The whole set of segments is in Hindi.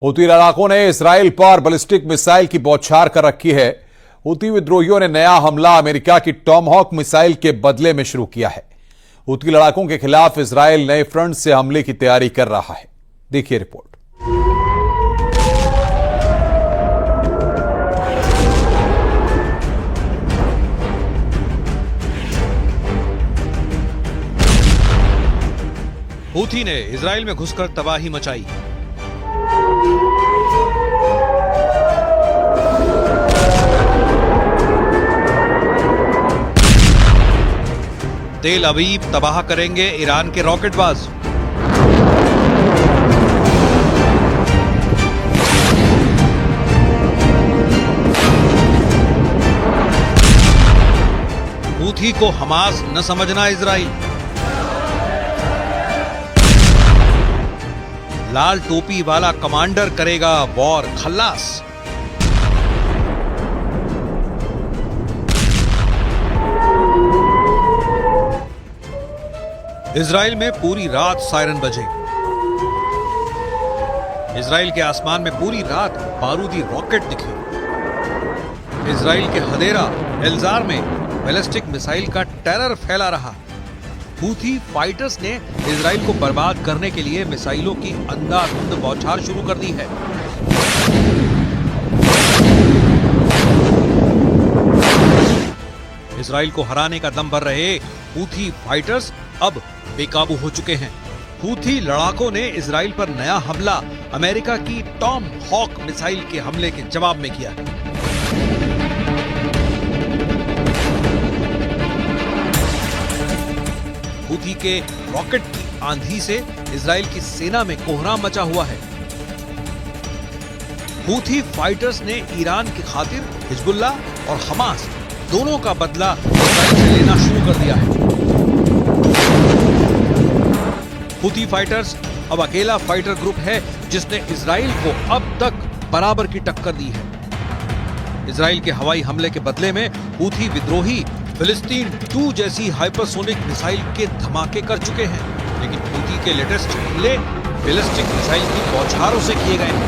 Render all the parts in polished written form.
हूती लड़ाकों ने इसराइल पर बैलिस्टिक मिसाइल की बौछार कर रखी है। हूती विद्रोहियों ने नया हमला अमेरिका की टॉमहॉक मिसाइल के बदले में शुरू किया है। हूती लड़ाकों के खिलाफ इसराइल नए फ्रंट से हमले की तैयारी कर रहा है। देखिए रिपोर्ट। हूथी ने इजराइल में घुसकर तबाही मचाई। तेल अवीव तबाह करेंगे ईरान के रॉकेटबाज। हूथी को हमास न समझना इजराइल। लाल टोपी वाला कमांडर करेगा वॉर खल्लास। इजराइल में पूरी रात सायरन बजे। इजराइल के आसमान में पूरी रात बारूदी रॉकेट दिखे। इजराइल के हदेरा एल्जार में बैलिस्टिक मिसाइल का टेरर फैला रहा। हूथी फाइटर्स ने इजराइल को बर्बाद करने के लिए मिसाइलों की अंधाधुंध बौछार शुरू कर दी है। इजराइल को हराने का दम भर रहे हूथी फाइटर्स अब बेकाबू हो चुके हैं। हूथी लड़ाकों ने इजराइल पर नया हमला अमेरिका की टॉम हॉक मिसाइल के हमले के जवाब में किया है। हूथी के रॉकेट की आंधी से इजराइल की सेना में कोहराम मचा हुआ है। हूथी फाइटर्स ने ईरान की खातिर हिजबुल्ला और हमास दोनों का बदला इजराइल से लेना शुरू कर दिया है। हूथी फाइटर्स अब अकेला फाइटर ग्रुप है जिसने इजराइल को अब तक बराबर की टक्कर दी है। इजराइल के हवाई हमले के बदले में हूथी विद्रोही फिलिस्तीन 2 जैसी हाइपरसोनिक मिसाइल के धमाके कर चुके हैं, लेकिन हूथी के लेटेस्ट हमले बैलिस्टिक मिसाइल की बौछारों से किए गए हैं।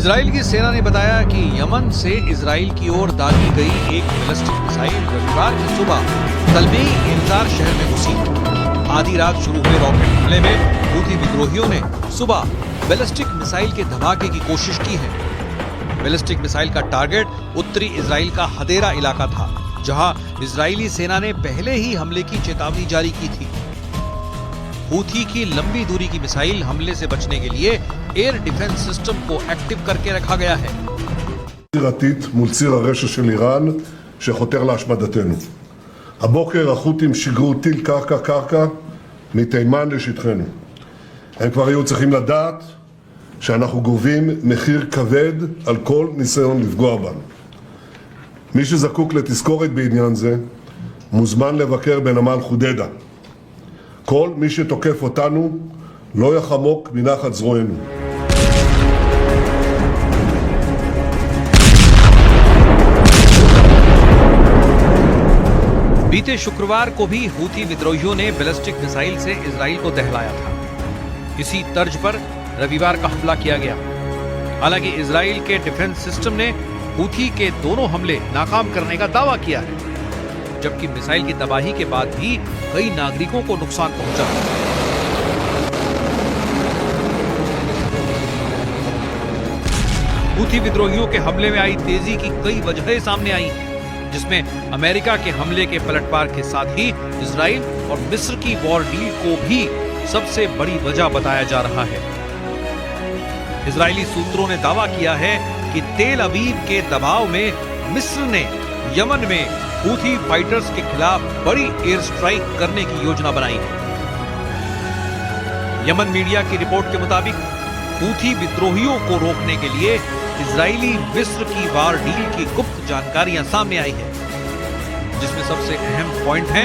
इजराइल की सेना ने बताया कि यमन से इजराइल की ओर दागी गई एक बैलिस्टिक मिसाइल रविवार की सुबह तलबी एल्जार शहर में घुसी। आधी रात शुरू हुए रॉकेट हमले में हूथी विद्रोहियों ने सुबह बैलिस्टिक मिसाइल के धमाके की कोशिश की है। बैलिस्टिक मिसाइल का टारगेट उत्तरी इजराइल का हदेरा इलाका था, जहां इजरायली सेना ने पहले ही हमले की चेतावनी जारी की थी। हूथी की लंबी दूरी की मिसाइल हमले से बचने के लिए एयर डिफेंस सिस्टम को एक्टिव करके रखा गया है। מול ציר הרשע של איראן שחותר להשמדתנו. הבוקר החות'ים שיגרו טיל קרקע מתימן לשטחנו. הם כבר היו צריכים לדעת שאנחנו גובים מחיר כבד על כל ניסיון לפגוע בנו. מי שזקוק לתזכורת בעניין זה מוזמן לבקר בנמל חודדה. כל מי שתוקף אותנו לא יחמוק מנחת זרוענו. बीते शुक्रवार को भी हूथी विद्रोहियों ने बैलिस्टिक मिसाइल से इजराइल को दहलाया था। इसी तर्ज पर रविवार का हमला किया गया। हालांकि इजराइल के डिफेंस सिस्टम ने हूथी के दोनों हमले नाकाम करने का दावा किया है, जबकि मिसाइल की तबाही के बाद भी कई नागरिकों को नुकसान पहुंचा। हूथी विद्रोहियों के हमले में आई तेजी की कई वजहें सामने आई, जिसमें अमेरिका के हमले के पलटवार के साथ ही इजराइल और मिस्र की वॉर डील को भी सबसे बड़ी वजह बताया जा रहा है। इजरायली सूत्रों ने दावा किया है कि तेल अवीव के दबाव में मिस्र ने यमन में हूथी फाइटर्स के खिलाफ बड़ी एयर स्ट्राइक करने की योजना बनाई है। यमन मीडिया की रिपोर्ट के मुताबिक हूथी विद्रोहियों को रोकने के लिए इजरायली मिस्र की वार डील की गुप्त जानकारियां सामने आई है, जिसमें सबसे अहम पॉइंट है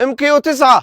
MQ-9،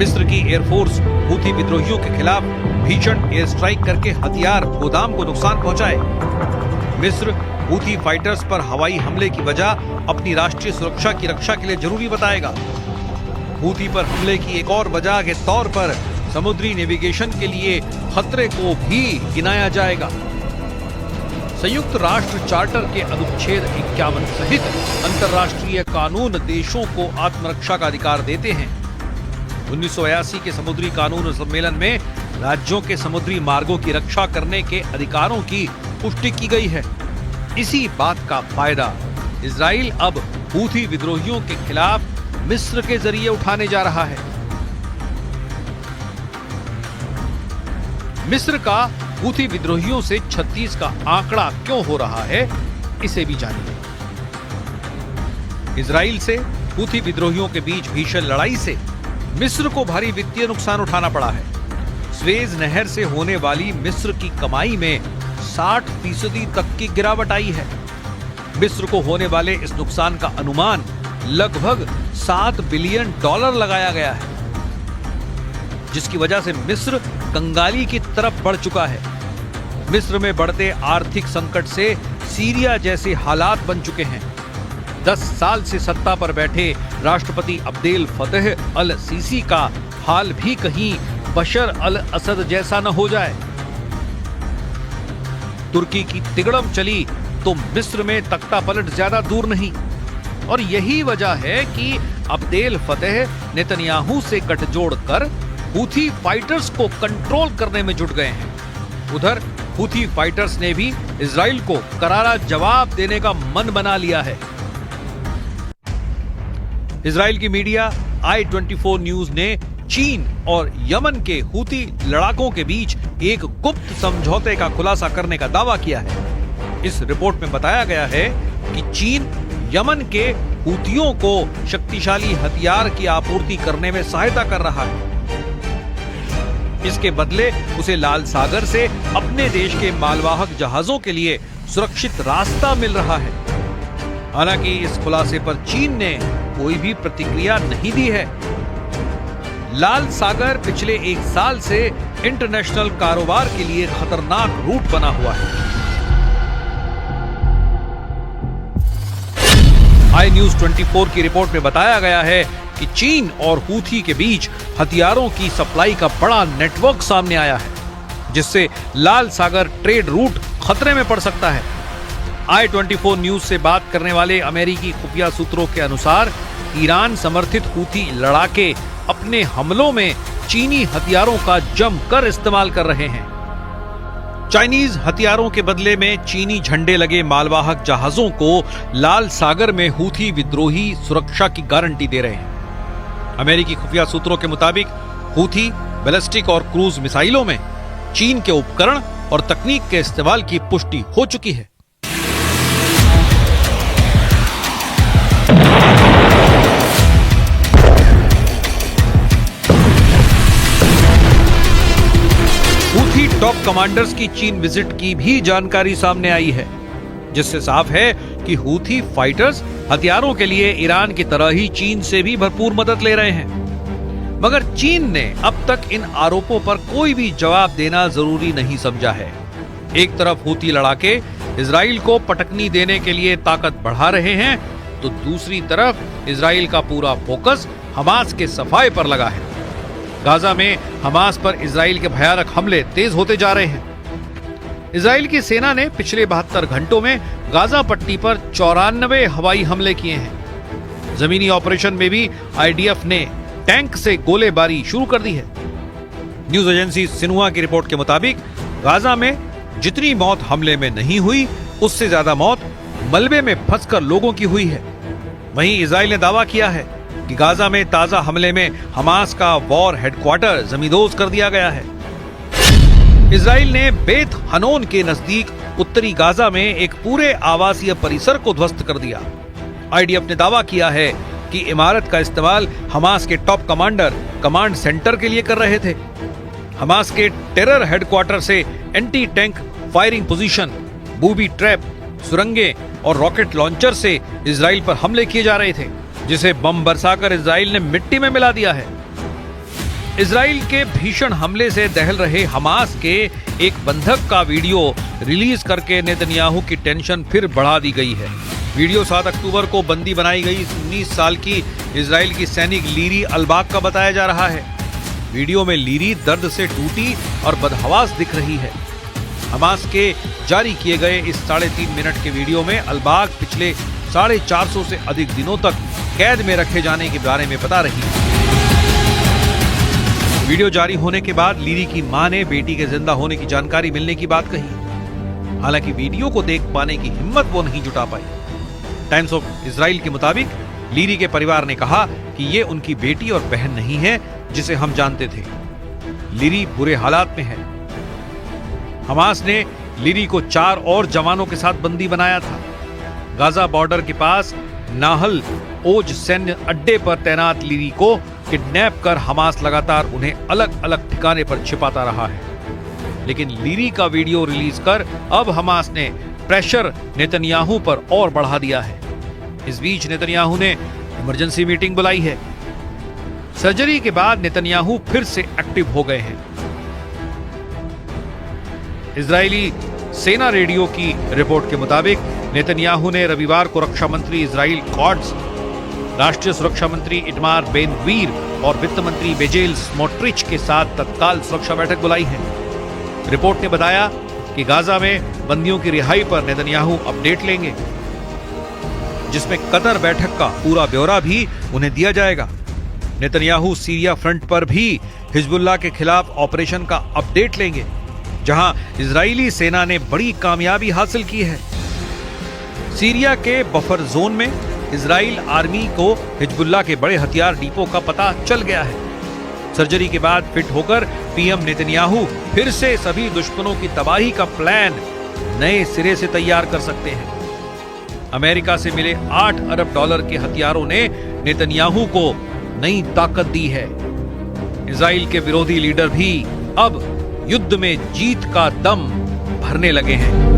मिस्र की एयरफोर्स हूथी विद्रोहियों के खिलाफ भीषण एयर स्ट्राइक करके हथियार गोदाम को नुकसान पहुंचाए। मिस्र हूथी फाइटर्स पर हवाई हमले की वजह अपनी राष्ट्रीय सुरक्षा की रक्षा के लिए जरूरी बताएगा। हूथी पर हमले की एक और वजह के तौर पर समुद्री नेविगेशन के लिए खतरे को भी गिनाया जाएगा। संयुक्त राष्ट्र चार्टर के अनुच्छेद 51 सहित अंतर्राष्ट्रीय कानून देशों को आत्मरक्षा का अधिकार देते हैं। 1982 के समुद्री कानून सम्मेलन में राज्यों के समुद्री मार्गों की रक्षा करने के अधिकारों की पुष्टि की गई है। इसी बात का फायदा इजराइल अब हूथी विद्रोहियों के खिलाफ मिस्र के जरिए उठाने जा रहा है। मिस्र का हूथी विद्रोहियों से 36 का आंकड़ा क्यों हो रहा है, इसे भी जानिए। इजराइल से हूथी विद्रोहियों के बीच भीषण लड़ाई से मिस्र को भारी वित्तीय नुकसान उठाना पड़ा है। स्वेज नहर से होने वाली मिस्र की कमाई में 60% तक की गिरावट आई है। मिस्र को होने वाले इस नुकसान का अनुमान लगभग $7 बिलियन लगाया गया है, जिसकी वजह से मिस्र कंगाली की तरफ बढ़ चुका है। मिस्र में बढ़ते आर्थिक संकट से सीरिया जैसे हालात बन चुके हैं। 10 साल से सत्ता पर बैठे राष्ट्रपति अब्देल फतेह अल सीसी का हाल भी कहीं बशर अल असद जैसा न हो जाए। तुर्की की तिगड़म चली तो मिस्र में तख्ता पलट ज्यादा दूर नहीं, और यही वजह है कि अब्देल फतेह नेतन्याहू से गठजोड़ कर हूथी फाइटर्स को कंट्रोल करने में जुट गए हैं। उधर हूथी फाइटर्स ने भी इजराइल को करारा जवाब देने का मन बना लिया है। इजराइल की मीडिया I-24 न्यूज ने चीन और यमन के हूथी लड़ाकों के बीच एक गुप्त समझौते का खुलासा करने का दावा किया है। इस रिपोर्ट में बताया गया है कि चीन यमन के हूथियों को शक्तिशाली हथियार की आपूर्ति करने में सहायता कर रहा है। इसके बदले उसे लाल सागर से अपने देश के मालवाहक जहाजों के लिए सुरक्षित रास्ता मिल रहा है। हालांकि इस खुलासे पर चीन ने कोई भी प्रतिक्रिया नहीं दी है। लाल सागर पिछले 1 साल से इंटरनेशनल कारोबार के लिए खतरनाक रूट बना हुआ है। I-News-24 की रिपोर्ट में बताया गया है कि चीन और हूथी के बीच हथियारों की सप्लाई का बड़ा नेटवर्क सामने आया है, जिससे लाल सागर ट्रेड रूट खतरे में पड़ सकता है। I-24 न्यूज से बात करने वाले अमेरिकी खुफिया सूत्रों के अनुसार ईरान समर्थित हूथी लड़ाके अपने हमलों में चीनी हथियारों का जमकर इस्तेमाल कर रहे हैं। चाइनीज हथियारों के बदले में चीनी झंडे लगे मालवाहक जहाजों को लाल सागर में हूथी विद्रोही सुरक्षा की गारंटी दे रहे हैं। अमेरिकी खुफिया सूत्रों के मुताबिक हूथी बैलिस्टिक और क्रूज मिसाइलों में चीन के उपकरण और तकनीक के इस्तेमाल की पुष्टि हो चुकी है। हूथी टॉप कमांडर्स की चीन विजिट की भी जानकारी सामने आई है, जिससे साफ है कि हूथी फाइटर्स हथियारों के लिए ईरान की तरह ही चीन से भी भरपूर मदद ले रहे हैं। मगर चीन ने अब तक इन आरोपों पर कोई भी जवाब देना जरूरी नहीं समझा है। एक तरफ हूथी लड़ाके इजराइल को पटकनी देने के लिए ताकत बढ़ा रहे हैं, तो दूसरी तरफ इजराइल का पूरा फोकस हमास के सफाए पर लगा है। गाजा में हमास पर इजराइल के भयानक हमले तेज होते जा रहे हैं। इजराइल की सेना ने पिछले 72 घंटों में गाजा पट्टी पर 94 हवाई हमले किए हैं। जमीनी ऑपरेशन में भी आईडीएफ ने टैंक से गोलेबारी शुरू कर दी है। न्यूज एजेंसी सिन्हुआ की रिपोर्ट के मुताबिक गाजा में जितनी मौत हमले में नहीं हुई, उससे ज्यादा मौत मलबे में फंसकर लोगों की हुई है। वहीं इजराइल ने दावा किया है कि गाजा में ताजा हमले में हमास का वॉर हेडक्वार्टर जमींदोज कर दिया गया है। इजराइल ने बेत हनोन के नजदीक उत्तरी गाजा में एक पूरे आवासीय परिसर को ध्वस्त कर दिया। आईडीएफ ने दावा किया है कि इमारत का इस्तेमाल हमास के टॉप कमांडर कमांड सेंटर के लिए कर रहे थे। हमास के टेरर हेडक्वार्टर से anti tank firing position, booby trap, सुरंगें और रॉकेट लॉन्चर से इजराइल पर हमले किए जा रहे थे, जिसे बम बरसाकर इजराइल ने मिट्टी में मिला दिया है। इजराइल के भीषण हमले से दहल रहे हमास के एक बंधक का वीडियो रिलीज करके नेतन्याहू की टेंशन फिर बढ़ा दी गई है। वीडियो 7 अक्टूबर को बंदी बनाई गई 19 साल की इजराइल की सैनिक लीरी अलबाग का बताया जा रहा है। वीडियो में लीरी दर्द से टूटी और बदहवास दिख रही है। हमास के जारी किए गए इस 3.5 मिनट के वीडियो में अलबाग पिछले 450 से अधिक दिनों तक कैद में रखे जाने के बारे में बता रही है। वीडियो जारी होने के बाद लीरी की मां ने बेटी के जिंदा होने की जानकारी मिलने की बात कही। हालांकि वीडियो को देख पाने की हिम्मत वो नहीं जुटा पाई। टाइम्स ऑफ इजराइल के मुताबिक लीरी के परिवार ने कहा कि ये उनकी बेटी और बहन नहीं है जिसे हम जानते थे। लीरी बुरे हालात में है। हमास ने लीरी को 4 और जवानों के साथ बंदी बनाया था। गाजा बॉर्डर के पास नाहल ओज सैन्य अड्डे पर तैनात लीरी को किडनैप कर हमास लगातार उन्हें अलग अलग ठिकाने पर छिपाता रहा है। लेकिन लीरी का वीडियो रिलीज कर अब हमास ने प्रेशर नेतन्याहू पर और बढ़ा दिया है। इस बीच नेतन्याहू ने इमरजेंसी मीटिंग बुलाई है। सर्जरी के बाद नेतन्याहू फिर से एक्टिव हो गए हैं। इजरायली सेना रेडियो की रिपोर्ट के मुताबिक नेतन्याहू ने रविवार को रक्षा मंत्री इजराइल कॉट्स, राष्ट्रीय सुरक्षा मंत्री इटमार बेन गवीर और वित्त मंत्री बेजेल स्मोट्रिच के साथ तत्काल सुरक्षा बैठक बुलाई है। रिपोर्ट ने बताया कि गाजा में बंदियों की रिहाई पर नेतन्याहू अपडेट लेंगे, जिसमें कतर बैठक का पूरा ब्यौरा भी उन्हें दिया जाएगा। नेतन्याहू सीरिया फ्रंट पर भी हिजबुल्लाह के खिलाफ ऑपरेशन का अपडेट लेंगे, जहां इजरायली सेना ने बड़ी कामयाबी हासिल की है। सीरिया के बफर जोन में इजराइल आर्मी को हिजबुल्लाह के बड़े हथियार डिपो का पता चल गया है। सर्जरी के बाद फिट होकर पीएम नेतन्याहू फिर से सभी दुश्मनों की तबाही का प्लान नए सिरे से तैयार कर सकते हैं। अमेरिका से मिले $8 अरब के हथियारों ने नेतन्याहू को नई ताकत दी है। इजराइल के विरोधी लीडर भी अब युद्ध में जीत का दम भरने लगे हैं।